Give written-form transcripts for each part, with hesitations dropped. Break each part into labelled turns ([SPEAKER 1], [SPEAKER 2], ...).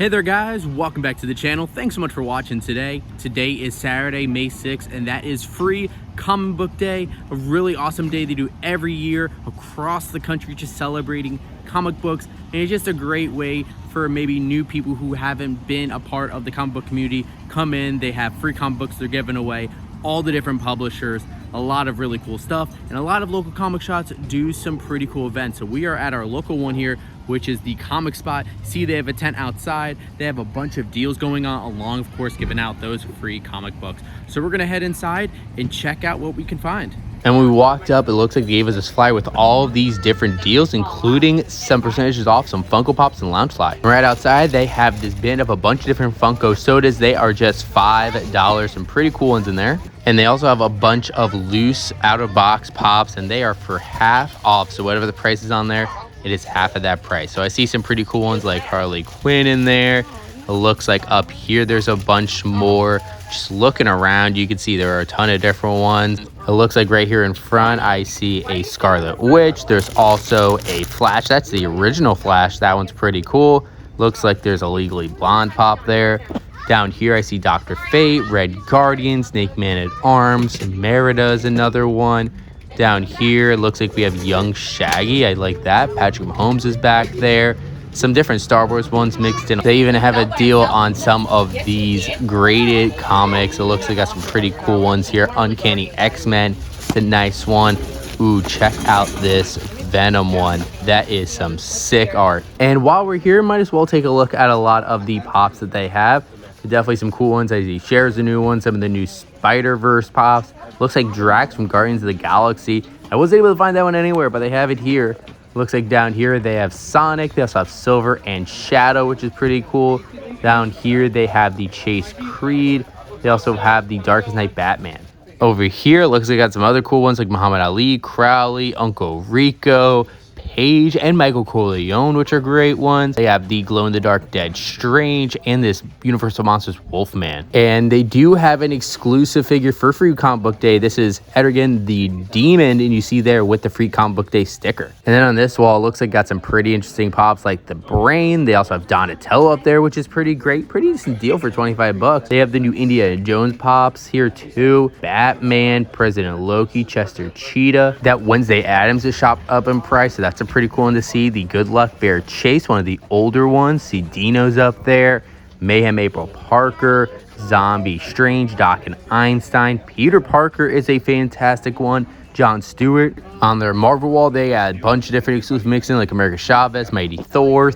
[SPEAKER 1] Hey there guys, welcome back to the channel. Thanks so much for watching today. Today is Saturday, May 6th, and that is free comic book day. A really awesome day they do every year across the country, just celebrating comic books. And it's just a great way for maybe new people who haven't been a part of the comic book community. Come in, they have free comic books they're giving away, all the different publishers, a lot of really cool stuff, and a lot of local comic shops do some pretty cool events. So we are at our local one here, which is the Comic Spot. See, they have a tent outside. They have a bunch of deals going on, along of course giving out those free comic books. So we're gonna head inside and check out what we can find. And when we walked up, it looks like they gave us this flyer with all of these different deals, including some percentages off some Funko Pops and Loungefly. Right outside, they have this bin of a bunch of different Funko sodas. They are just $5, some pretty cool ones in there. And they also have a bunch of loose out-of-box pops, and they are for half off. So whatever the price is on there, it is half of that price. So I see some pretty cool ones like Harley Quinn in there. It looks like up here there's a bunch more. Just looking around, you can see there are a ton of different ones. It looks like right here in front I see a Scarlet Witch. There's also a Flash. That's the original Flash. That one's pretty cool. Looks like there's a Legally Blonde pop there. Down here I see Dr. Fate, Red Guardian, Snake Man at Arms, Merida is another one. Down here it looks like we have Young Shaggy. I like that. Patrick Mahomes is back there. Some different Star Wars ones mixed in. They even have a deal on some of these graded comics. It looks like they got some pretty cool ones here. Uncanny X-Men, it's a nice one. Ooh, check out this Venom one. That is some sick art. And while we're here, might as well take a look at a lot of the pops that they have. Definitely some cool ones. I see Cher's a new one, some of the new Spider-Verse pops. Looks like Drax from Guardians of the Galaxy. I wasn't able to find that one anywhere, but they have it here. Looks like down here they have Sonic. They also have Silver and Shadow, which is pretty cool. Down here they have the Chase Creed. They also have the Darkest Night Batman. Over here, looks like they got some other cool ones like Muhammad Ali, Crowley, Uncle Rico, Paige, and Michael Corleone, which are great ones. They have the glow-in-the-dark Dead Strange and this Universal Monsters Wolfman. And they do have an exclusive figure for Free Comic Book Day. This is Etrigan the Demon, and you see there with the Free Comic Book Day sticker. And then on this wall, it looks like got some pretty interesting pops like the Brain. They also have Donatello up there, which is pretty great. Pretty decent deal for 25 bucks. They have the new Indiana Jones pops here too. Batman, President Loki, Chester Cheetah. That Wednesday Addams is shopped up in price, so that's a pretty cool one to see. The Good Luck Bear Chase, one of the older ones. See Dino's up there. Mayhem April Parker, Zombie Strange, Doc and Einstein. Peter Parker is a fantastic one. John Stewart. On their Marvel wall, they had a bunch of different exclusive mixing like America Chavez, Mighty Thor,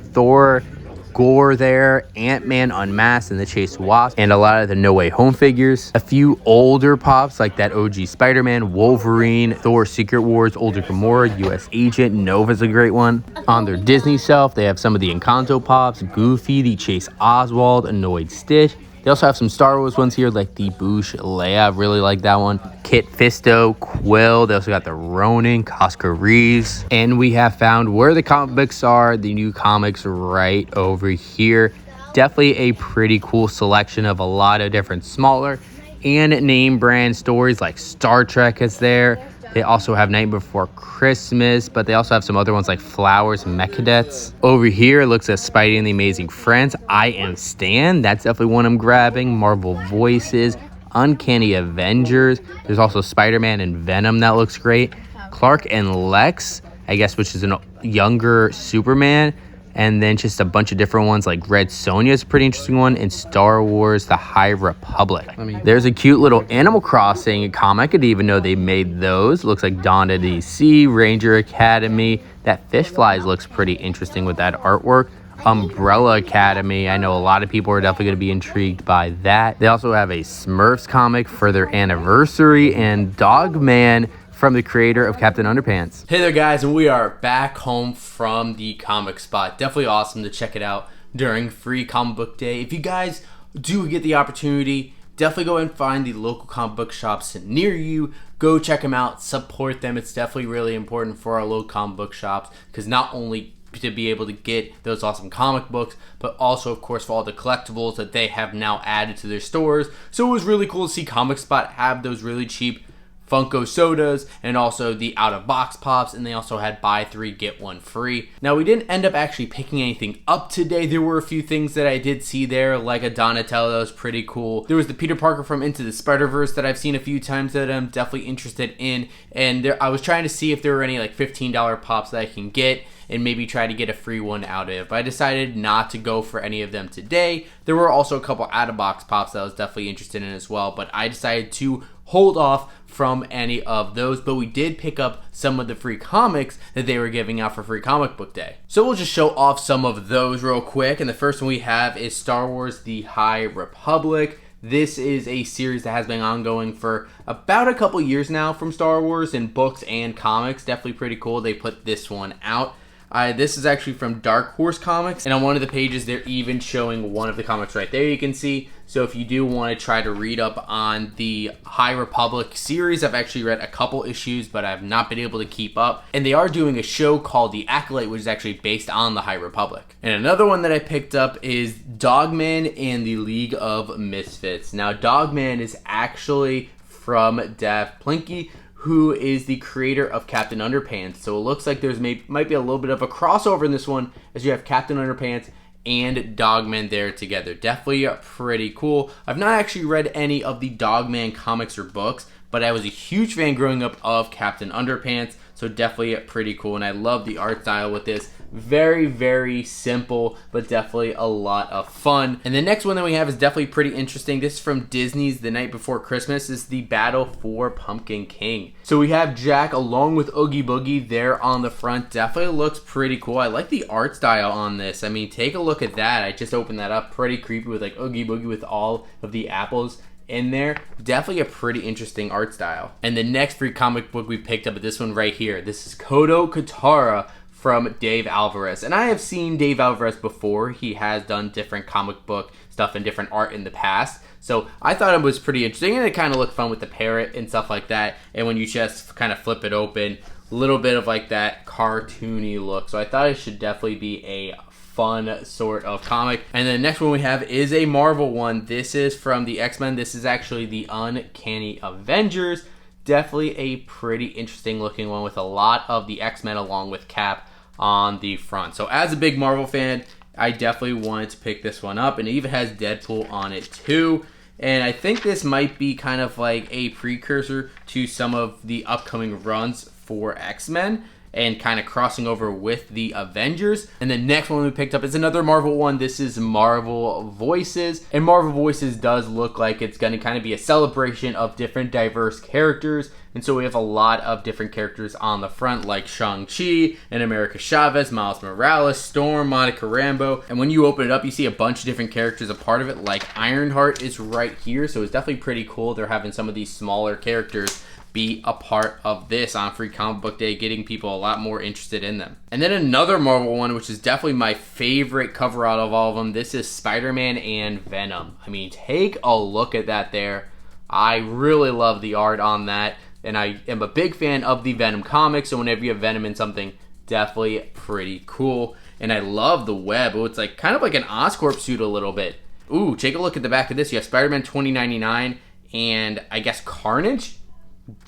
[SPEAKER 1] Gore there, Ant-Man Unmasked, and the Chase Wasp, and a lot of the No Way Home figures. A few older pops like that OG Spider-Man, Wolverine, Thor Secret Wars, older Gamora, US Agent, Nova's a great one. On their Disney shelf, they have some of the Encanto pops, Goofy, the Chase Oswald, Annoyed Stitch. They also have some Star Wars ones here like the Bouche Leia. I really like that one. Kit Fisto, Quill. They also got the Ronin, Cosca Reeves. And we have found where the comic books are, the new comics right over here. Definitely a pretty cool selection of a lot of different smaller and name brand stories like Star Trek is there. They also have Night Before Christmas, but they also have some other ones like Flowers and Mechadets. Over here, it looks at Spidey and the Amazing Friends. I Am Stan. That's definitely one I'm grabbing. Marvel Voices, Uncanny Avengers. There's also Spider-Man and Venom. That looks great. Clark and Lex, I guess, which is a younger Superman. And then just a bunch of different ones like Red Sonja is a pretty interesting one, and Star Wars The High Republic. There's a cute little Animal Crossing comic. I didn't even know they made those. Looks like Dawn of DC, Ranger Academy. That Fish Flies looks pretty interesting with that artwork. Umbrella Academy. I know a lot of people are definitely going to be intrigued by that. They also have a Smurfs comic for their anniversary, and Dogman from the creator of Captain Underpants. Hey there guys, and we are back home from the Comic Spot. Definitely awesome to check it out during Free Comic Book Day. If you guys do get the opportunity, definitely go and find the local comic book shops near you. Go check them out, support them. It's definitely really important for our local comic book shops, because not only to be able to get those awesome comic books, but also of course for all the collectibles that they have now added to their stores. So it was really cool to see Comic Spot have those really cheap Funko sodas and also the out-of-box pops, and they also had buy 3 get 1 free. Now we didn't end up actually picking anything up today. There were a few things that I did see there, like a Donatello that was pretty cool. There was the Peter Parker from Into the Spider-Verse that I've seen a few times that I'm definitely interested in, and I was trying to see if there were any like $15 pops that I can get and maybe try to get a free one out of. But I decided not to go for any of them today. There were also a couple out-of-box pops that I was definitely interested in as well, but I decided to hold off from any of those. But we did pick up some of the free comics that they were giving out for Free Comic Book Day. So we'll just show off some of those real quick. And the first one we have is Star Wars: The High Republic. This is a series that has been ongoing for about a couple years now from Star Wars in books and comics. Definitely pretty cool. They put this one out. This is actually from Dark Horse Comics, and on one of the pages they're even showing one of the comics right there, you can see. So if you do want to try to read up on the High Republic series, I've actually read a couple issues, but I've not been able to keep up. And they are doing a show called The Acolyte, which is actually based on the High Republic. And another one that I picked up is Dogman and the League of Misfits. Now Dogman is actually from Dave Plinkey, who is the creator of Captain Underpants. So it looks like there's might be a little bit of a crossover in this one, as you have Captain Underpants and Dogman there together. Definitely pretty cool. I've not actually read any of the Dogman comics or books, but I was a huge fan growing up of Captain Underpants, so definitely pretty cool. And I love the art style with this. Very, very simple, but definitely a lot of fun. And the next one that we have is definitely pretty interesting. This is from Disney's The Night Before Christmas. This is the Battle for Pumpkin King. So we have Jack along with Oogie Boogie there on the front. Definitely looks pretty cool. I like the art style on this. I mean, take a look at that. I just opened that up. Pretty creepy with like Oogie Boogie with all of the apples in there. Definitely a pretty interesting art style. And the next free comic book we picked up is this one right here. This is Kodo Katara from Dave Alvarez. And I have seen Dave Alvarez before. He has done different comic book stuff and different art in the past. So I thought it was pretty interesting, and it kind of looked fun with the parrot and stuff like that. And when you just kind of flip it open, a little bit of like that cartoony look. So I thought it should definitely be a fun sort of comic. And the next one we have is a Marvel one. This is from the X-Men. This is actually the Uncanny Avengers. Definitely a pretty interesting looking one with a lot of the X-Men along with Cap on the front. So as a big Marvel fan, I definitely wanted to pick this one up, and it even has Deadpool on it too. And I think this might be kind of like a precursor to some of the upcoming runs for X-Men and kind of crossing over with the Avengers. And the next one we picked up is another Marvel one. This is Marvel Voices. And Marvel Voices does look like it's going to kind of be a celebration of different diverse characters. And so we have a lot of different characters on the front, like Shang-Chi and America Chavez, Miles Morales, Storm, Monica Rambeau. And when you open it up, you see a bunch of different characters a part of it, like Ironheart is right here. So it's definitely pretty cool. They're having some of these smaller characters be a part of this on Free Comic Book Day, getting people a lot more interested in them. And then another Marvel one, which is definitely my favorite cover out of all of them. This is Spider-Man and Venom. I mean, take a look at that there. I really love the art on that, and I am a big fan of the Venom comics, so whenever you have Venom in something, definitely pretty cool. And I love the web. Oh, it's like kind of like an Oscorp suit a little bit. Ooh, take a look at the back of this. You have Spider-Man 2099 and I guess Carnage.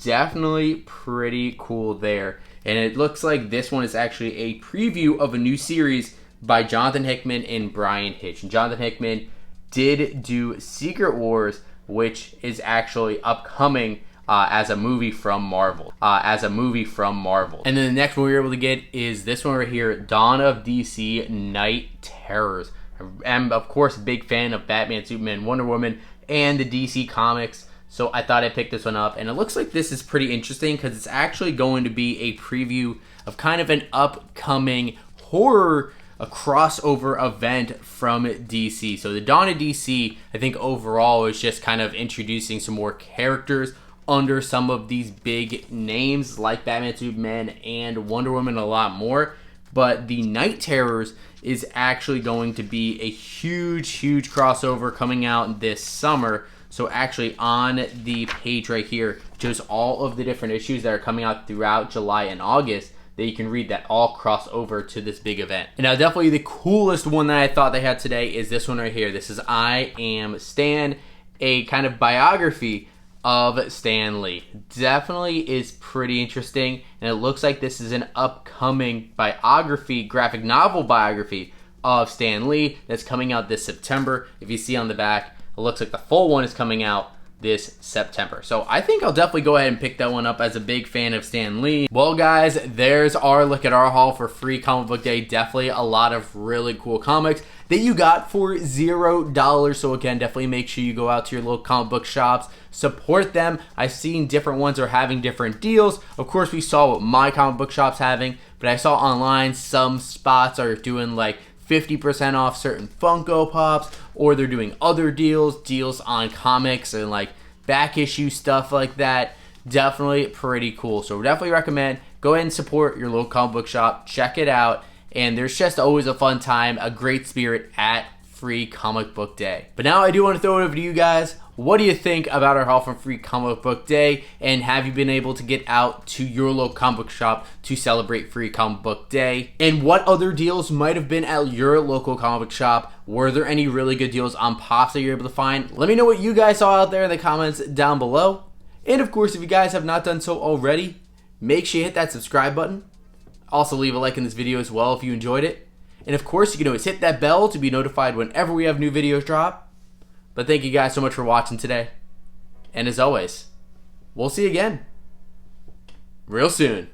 [SPEAKER 1] Definitely pretty cool there. And it looks like this one is actually a preview of a new series by Jonathan Hickman and Brian Hitch. And Jonathan Hickman did do Secret Wars, which is actually upcoming as a movie from Marvel. And then the next one we were able to get is this one right here, Dawn of DC Night Terrors. I'm, of course, a big fan of Batman, Superman, Wonder Woman, and the DC comics. So I thought I'd pick this one up, and it looks like this is pretty interesting because it's actually going to be a preview of kind of an upcoming horror, a crossover event from DC. So the Dawn of DC, I think overall is just kind of introducing some more characters under some of these big names like Batman, Superman, and Wonder Woman, a lot more. But the Night Terrors is actually going to be a huge crossover coming out this summer. So actually on the page right here, just all of the different issues that are coming out throughout July and August that you can read that all cross over to this big event. And now definitely the coolest one that I thought they had today is this one right here. This is I Am Stan, a kind of biography of Stan Lee. Definitely is pretty interesting, and it looks like this is an upcoming biography, graphic novel biography of Stan Lee that's coming out this September. If you see on the back, it looks like the full one is coming out this September. So I think I'll definitely go ahead and pick that one up as a big fan of Stan Lee. Well guys, there's our look at our haul for Free Comic Book Day. Definitely a lot of really cool comics that you got for $0. So again, definitely make sure you go out to your local comic book shops, support them. I've seen different ones are having different deals. Of course, we saw what my comic book shop's having, but I saw online some spots are doing like 50% off certain Funko Pops, or they're doing other deals on comics and like back issue stuff like that. Definitely pretty cool. So definitely recommend go ahead and support your local comic book shop. Check it out. And there's just always a fun time, a great spirit at Free Comic Book Day. But now I do want to throw it over to you guys. What do you think about our haul from Free Comic Book Day? And have you been able to get out to your local comic book shop to celebrate Free Comic Book Day? And what other deals might have been at your local comic book shop? Were there any really good deals on Pops that you're able to find? Let me know what you guys saw out there in the comments down below. And of course, if you guys have not done so already, make sure you hit that subscribe button. Also, leave a like in this video as well if you enjoyed it. And of course, you can always hit that bell to be notified whenever we have new videos drop. But thank you guys so much for watching today. And as always, we'll see you again real soon.